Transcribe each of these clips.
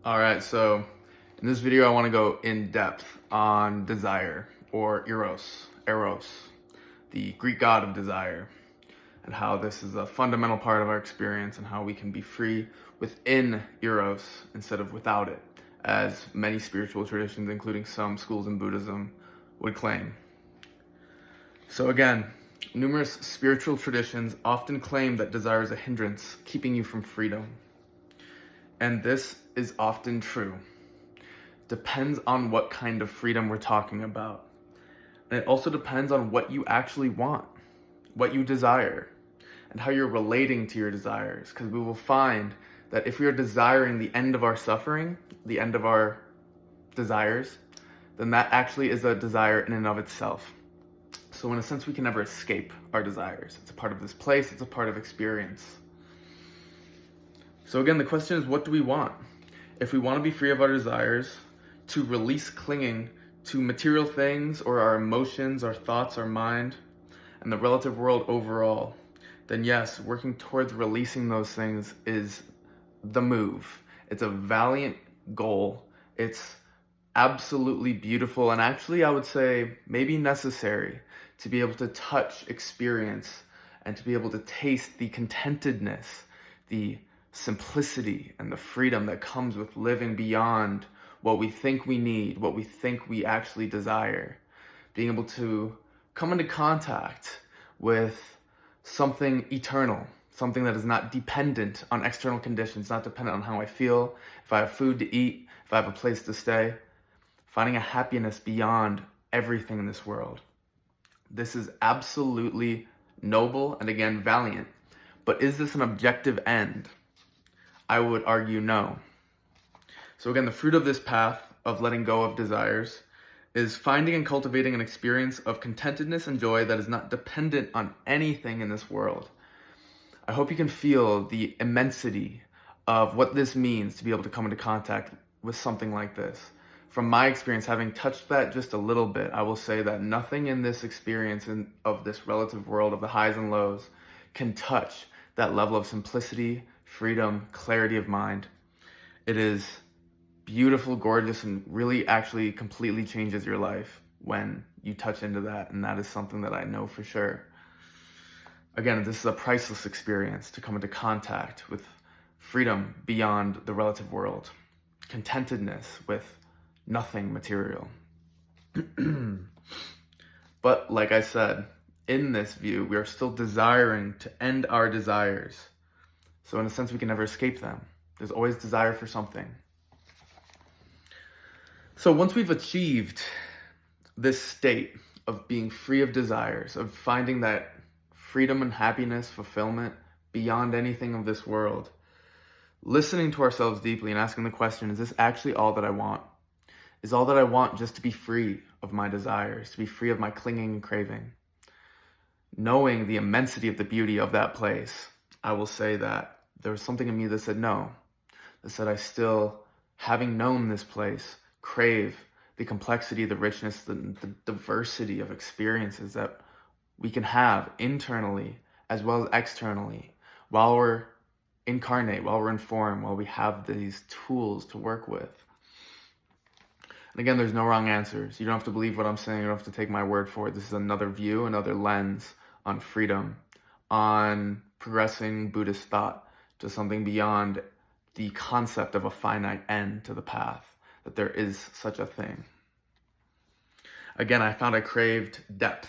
All right, so in this video, I want to go in depth on desire, or Eros, the Greek god of desire, and how this is a fundamental part of our experience and how we can be free within Eros instead of without it, as many spiritual traditions, including some schools in Buddhism, would claim. So again, numerous spiritual traditions often claim that desire is a hindrance, keeping you from freedom. And this is often true. Depends on what kind of freedom we're talking about. And it also depends on what you actually want, what you desire, and how you're relating to your desires. Because we will find that if we are desiring the end of our suffering, the end of our desires, then that actually is a desire in and of itself. So in a sense, we can never escape our desires. It's a part of this place, it's a part of experience. So again, the question is, what do we want? If we want to be free of our desires, to release clinging to material things or our emotions, our thoughts, our mind, and the relative world overall, then yes, working towards releasing those things is the move. It's a valiant goal. It's absolutely beautiful, and actually I would say maybe necessary to be able to touch, experience, and to be able to taste the contentedness, the simplicity, and the freedom that comes with living beyond what we think we need, what we think we actually desire. Being able to come into contact with something eternal, something that is not dependent on external conditions, not dependent on how I feel, if I have food to eat, if I have a place to stay, finding a happiness beyond everything in this world. This is absolutely noble and again, valiant. But is this an objective end? I would argue no. So again, the fruit of this path of letting go of desires is finding and cultivating an experience of contentedness and joy that is not dependent on anything in this world. I hope you can feel the immensity of what this means to be able to come into contact with something like this. From my experience, having touched that just a little bit, I will say that nothing in this experience of this relative world of the highs and lows can touch that level of simplicity, freedom, clarity of mind. It is beautiful, gorgeous, and really actually completely changes your life when you touch into that, and that is something that I know for sure. Again, this is a priceless experience to come into contact with freedom beyond the relative world, contentedness with nothing material. But like I said, in this view, we are still desiring to end our desires. So in a sense, we can never escape them. There's always desire for something. So once we've achieved this state of being free of desires, of finding that freedom and happiness, fulfillment beyond anything of this world, listening to ourselves deeply and asking the question, is this actually all that I want? Is all that I want just to be free of my desires, to be free of my clinging and craving? Knowing the immensity of the beauty of that place, I will say that there was something in me that said no, that said I still, having known this place, crave the complexity, the richness, the diversity of experiences that we can have internally as well as externally while we're incarnate, while we're in form, while we have these tools to work with. And again, there's no wrong answers. You don't have to believe what I'm saying. You don't have to take my word for it. This is another view, another lens on freedom, on progressing Buddhist thought to something beyond the concept of a finite end to the path, that there is such a thing. Again, I found I craved depth,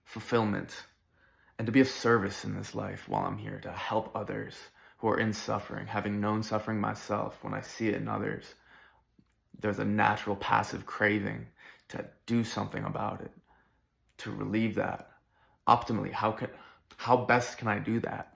fulfillment, and to be of service in this life while I'm here, to help others who are in suffering, having known suffering myself. When I see it in others, there's a natural passive craving to do something about it, to relieve that. Optimally, how best can I do that?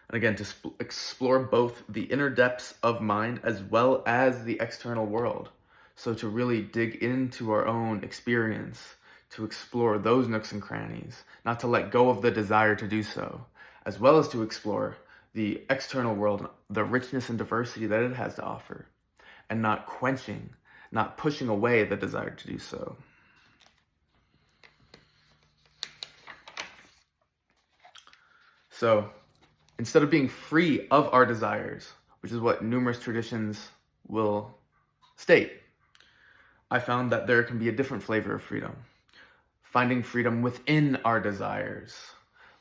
And again, to explore both the inner depths of mind as well as the external world. So to really dig into our own experience, to explore those nooks and crannies, not to let go of the desire to do so, as well as to explore the external world, the richness and diversity that it has to offer, and not quenching, not pushing away the desire to do so. So instead of being free of our desires, which is what numerous traditions will state, I found that there can be a different flavor of freedom. Finding freedom within our desires,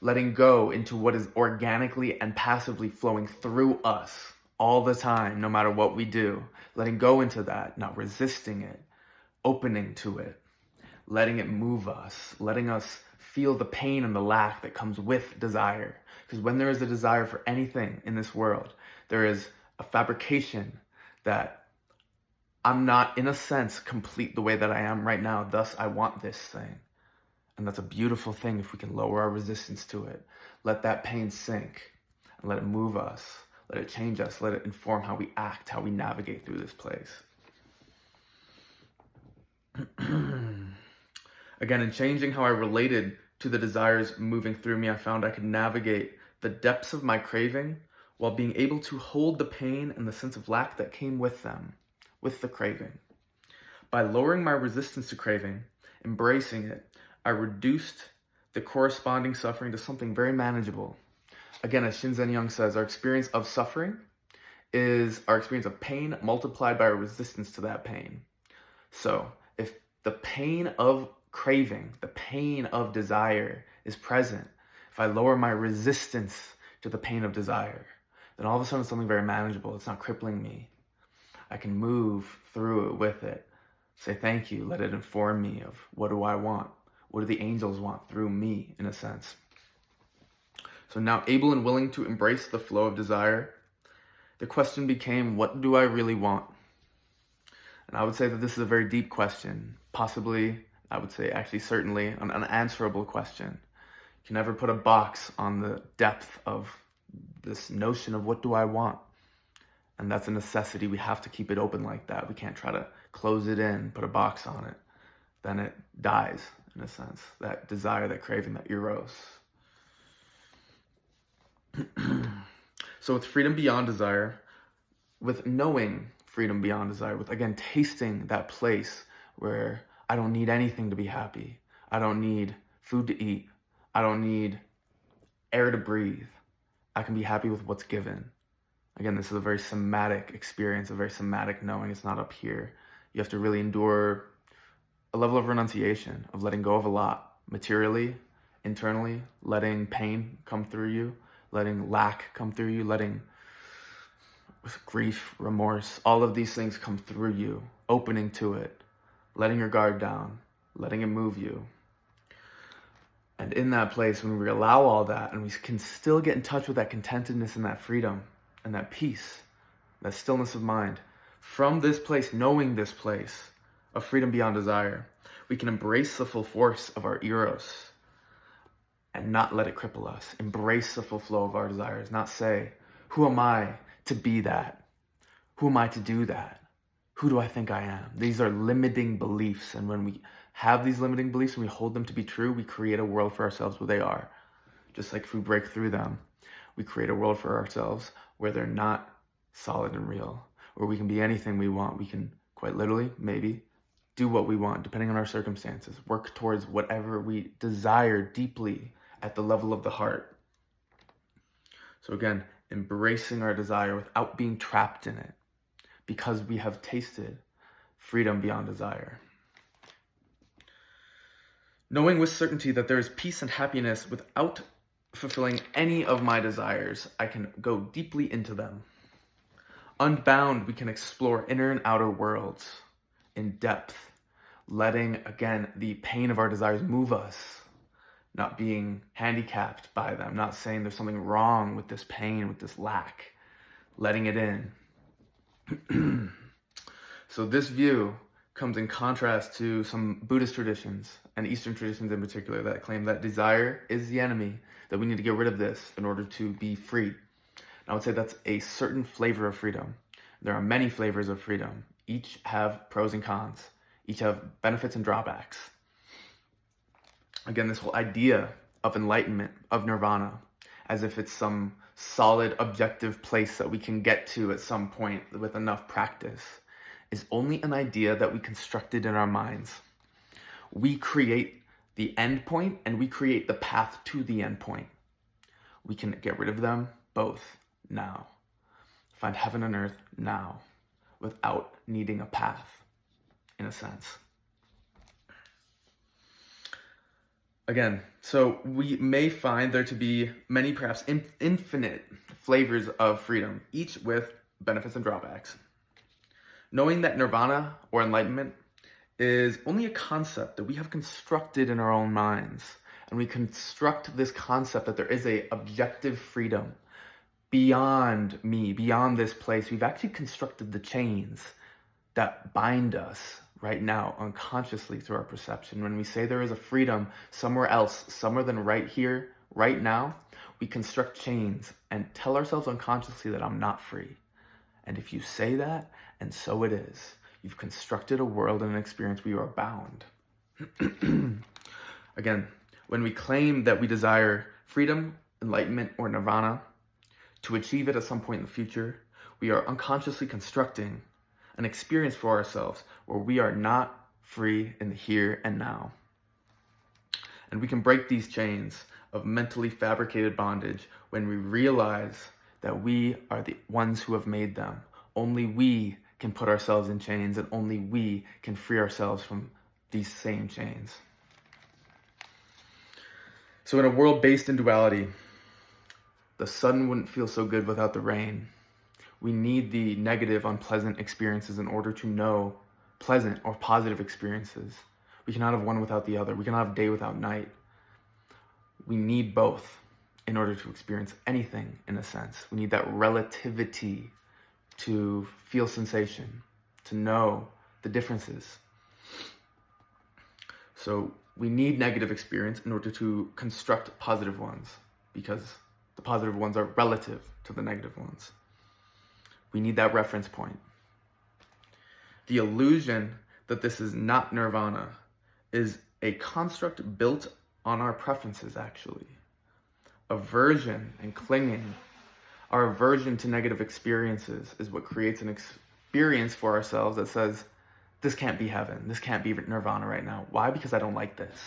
letting go into what is organically and passively flowing through us all the time, no matter what we do. Letting go into that, not resisting it, opening to it, letting it move us, letting us feel the pain and the lack that comes with desire. Because when there is a desire for anything in this world, there is a fabrication that I'm not, in a sense, complete the way that I am right now, thus I want this thing. And that's a beautiful thing if we can lower our resistance to it. Let that pain sink and let it move us, let it change us, let it inform how we act, how we navigate through this place. Again, in changing how I related to the desires moving through me, I found I could navigate the depths of my craving while being able to hold the pain and the sense of lack that came with them, with the craving. By lowering my resistance to craving, embracing it, I reduced the corresponding suffering to something very manageable. Again, as Shinzen Young says, our experience of suffering is our experience of pain multiplied by our resistance to that pain. So if the pain of craving, the pain of desire is present, if I lower my resistance to the pain of desire, then all of a sudden it's something very manageable. It's not crippling me. I can move through it with it. Say thank you. Let it inform me of what do I want? What do the angels want through me, in a sense? So now able and willing to embrace the flow of desire, the question became, what do I really want? And I would say that this is a very deep question. Possibly, I would say actually certainly, an unanswerable question. You can never put a box on the depth of this notion of what do I want? And that's a necessity. We have to keep it open like that. We can't try to close it in, put a box on it. Then it dies, in a sense. That desire, that craving, that eros. So with freedom beyond desire, with knowing freedom beyond desire, with, again, tasting that place where I don't need anything to be happy. I don't need food to eat. I don't need air to breathe. I can be happy with what's given. Again, this is a very somatic experience, a very somatic knowing. It's not up here. You have to really endure a level of renunciation, of letting go of a lot, materially, internally, letting pain come through you, letting lack come through you, letting grief, remorse, all of these things come through you, opening to it, letting your guard down, letting it move you. And in that place, when we allow all that, and we can still get in touch with that contentedness and that freedom and that peace, that stillness of mind, from this place, knowing this place of freedom beyond desire, we can embrace the full force of our eros and not let it cripple us. Embrace the full flow of our desires, not say, who am I to be that? Who am I to do that? Who do I think I am? These are limiting beliefs. And when we have these limiting beliefs and we hold them to be true, we create a world for ourselves where they are. Just like if we break through them, we create a world for ourselves where they're not solid and real, where we can be anything we want. We can quite literally, maybe, do what we want, depending on our circumstances, work towards whatever we desire deeply at the level of the heart. So again, embracing our desire without being trapped in it, because we have tasted freedom beyond desire. Knowing with certainty that there is peace and happiness without fulfilling any of my desires, I can go deeply into them. Unbound, we can explore inner and outer worlds in depth, letting, again, the pain of our desires move us, not being handicapped by them, not saying there's something wrong with this pain, with this lack, letting it in. So this view comes in contrast to some Buddhist traditions and Eastern traditions in particular that claim that desire is the enemy, that we need to get rid of this in order to be free. And I would say that's a certain flavor of freedom. There are many flavors of freedom. Each have pros and cons. Each have benefits and drawbacks. Again, this whole idea of enlightenment, of nirvana, as if it's some solid, objective place that we can get to at some point with enough practice, is only an idea that we constructed in our minds. We create the end point and we create the path to the end point. We can get rid of them both now. find heaven and earth now without needing a path, in a sense. Again, so we may find there to be many, perhaps infinite flavors of freedom, each with benefits and drawbacks. Knowing that nirvana or enlightenment is only a concept that we have constructed in our own minds, and we construct this concept that there is a objective freedom beyond me, beyond this place. We've actually constructed the chains that bind us right now unconsciously through our perception. When we say there is a freedom somewhere else, somewhere than right here, right now, we construct chains and tell ourselves unconsciously that I'm not free. And if you say that, and so it is, you've constructed a world and an experience where you are bound. Again, when we claim that we desire freedom, enlightenment, or nirvana, to achieve it at some point in the future, we are unconsciously constructing an experience for ourselves where we are not free in the here and now. And we can break these chains of mentally fabricated bondage when we realize that we are the ones who have made them. Only we can put ourselves in chains, and only we can free ourselves from these same chains. So in a world based in duality, the sun wouldn't feel so good without the rain. We need the negative, unpleasant experiences in order to know pleasant or positive experiences. We cannot have one without the other. We cannot have day without night. We need both in order to experience anything, in a sense. We need that relativity to feel sensation, to know the differences. So we need negative experience in order to construct positive ones, because the positive ones are relative to the negative ones. We need that reference point. The illusion that this is not nirvana is a construct built on our preferences, actually. Aversion and clinging, our aversion to negative experiences, is what creates an experience for ourselves that says, this can't be heaven, this can't be nirvana right now. Why? Because I don't like this.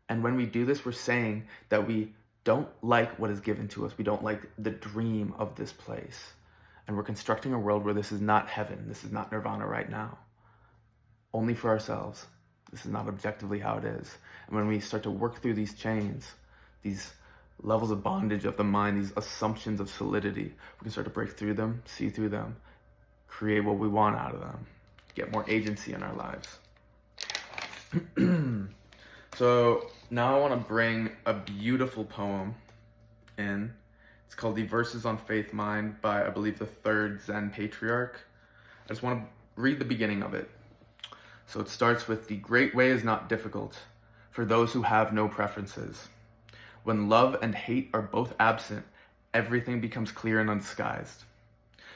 And when we do this, we're saying that we don't like what is given to us. We don't like the dream of this place. And we're constructing a world where this is not heaven, this is not nirvana right now. Only for ourselves. This is not objectively how it is. And when we start to work through these chains, these levels of bondage of the mind, these assumptions of solidity, we can start to break through them, see through them, create what we want out of them, get more agency in our lives. So now I want to bring a beautiful poem in. It's called The Verses on Faith Mind by, I believe, the third Zen patriarch. I just want to read the beginning of it. So it starts with, the great way is not difficult for those who have no preferences. When love and hate are both absent, everything becomes clear and undisguised.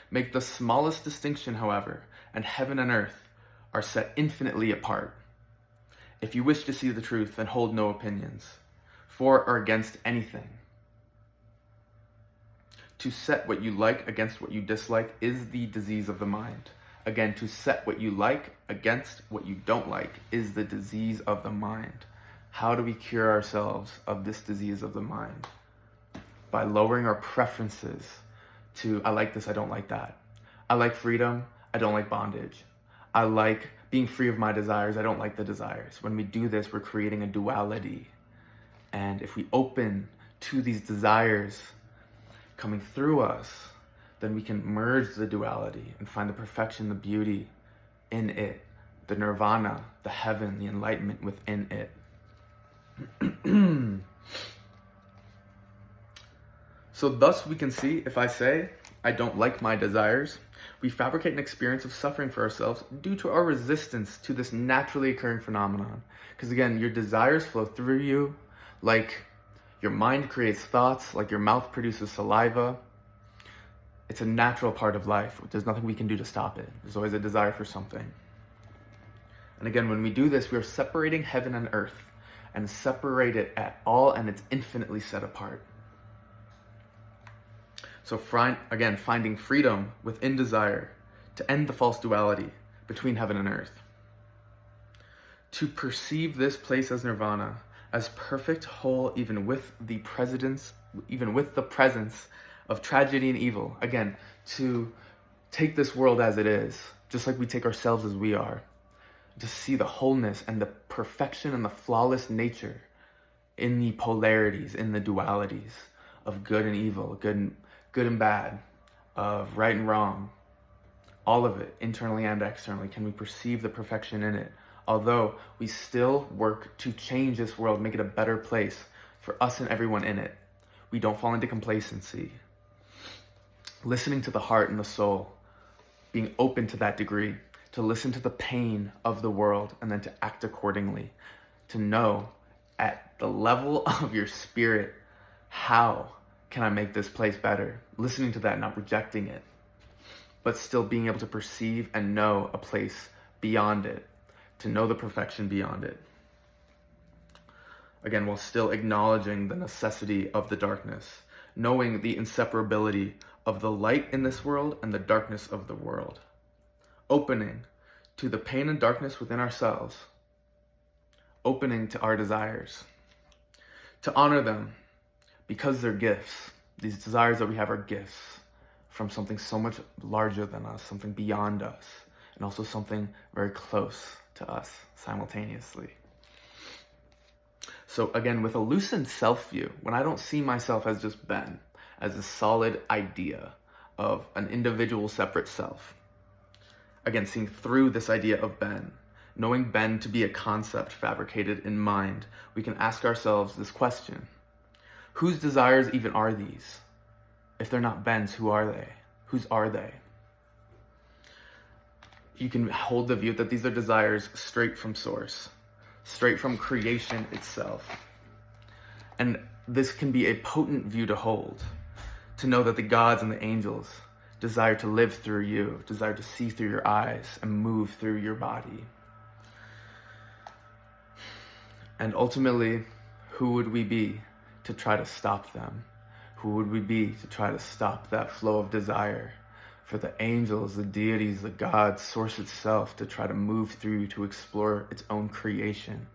Make the smallest distinction, however, and heaven and earth are set infinitely apart. If you wish to see the truth, then hold no opinions, for or against anything. To set what you like against what you dislike is the disease of the mind. Again, to set what you like against what you don't like is the disease of the mind. How do we cure ourselves of this disease of the mind? By lowering our preferences to, I like this, I don't like that. I like freedom, I don't like bondage. I like being free of my desires, I don't like the desires. When we do this, we're creating a duality. And if we open to these desires coming through us, then we can merge the duality and find the perfection, the beauty in it, the nirvana, the heaven, the enlightenment within it. So thus we can see, if I say, I don't like my desires, we fabricate an experience of suffering for ourselves due to our resistance to this naturally occurring phenomenon. Because again, your desires flow through you, like your mind creates thoughts, like your mouth produces saliva. It's a natural part of life. There's nothing we can do to stop it. There's always a desire for something. And again, when we do this, we are separating heaven and earth, and separate it at all, and it's infinitely set apart. So again, finding freedom within desire to end the false duality between heaven and earth. To perceive this place as nirvana, as perfect whole, even with the presence of tragedy and evil. Again, to take this world as it is, just like we take ourselves as we are. To see the wholeness and the perfection and the flawless nature in the polarities, in the dualities of good and evil, good and bad, of right and wrong. All of it, internally and externally. Can we perceive the perfection in it? Although we still work to change this world, make it a better place for us and everyone in it. We don't fall into complacency. Listening to the heart and the soul, being open to that degree, to listen to the pain of the world and then to act accordingly, to know at the level of your spirit, how can I make this place better? Listening to that, not rejecting it, but still being able to perceive and know a place beyond it, to know the perfection beyond it. Again, while still acknowledging the necessity of the darkness, knowing the inseparability of the light in this world and the darkness of the world. Opening to the pain and darkness within ourselves. Opening to our desires. To honor them because they're gifts. These desires that we have are gifts from something so much larger than us, something beyond us, and also something very close to us simultaneously. So again, with a loosened self-view, when I don't see myself as just Ben, as a solid idea of an individual separate self. Again, seeing through this idea of Ben, knowing Ben to be a concept fabricated in mind, we can ask ourselves this question: whose desires even are these? If they're not Ben's, who are they? Whose are they? You can hold the view that these are desires straight from source, straight from creation itself. And this can be a potent view to hold, to know that the gods and the angels desire to live through you, desire to see through your eyes and move through your body. And ultimately, who would we be to try to stop them? Who would we be to try to stop that flow of desire? For the angels, the deities, the gods, source itself to try to move through, to explore its own creation.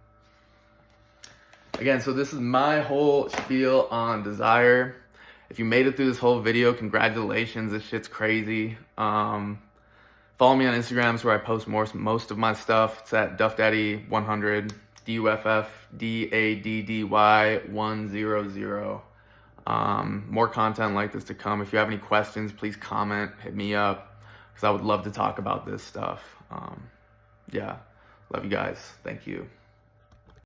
Again, so this is my whole spiel on desire. If you made it through this whole video, congratulations, this shit's crazy. Follow me on Instagram, it's where I post most of my stuff. It's at DuffDaddy100, DuffDaddy100. More content like this to come. If you have any questions, please comment, hit me up, because I would love to talk about this stuff. Yeah, love you guys. Thank you.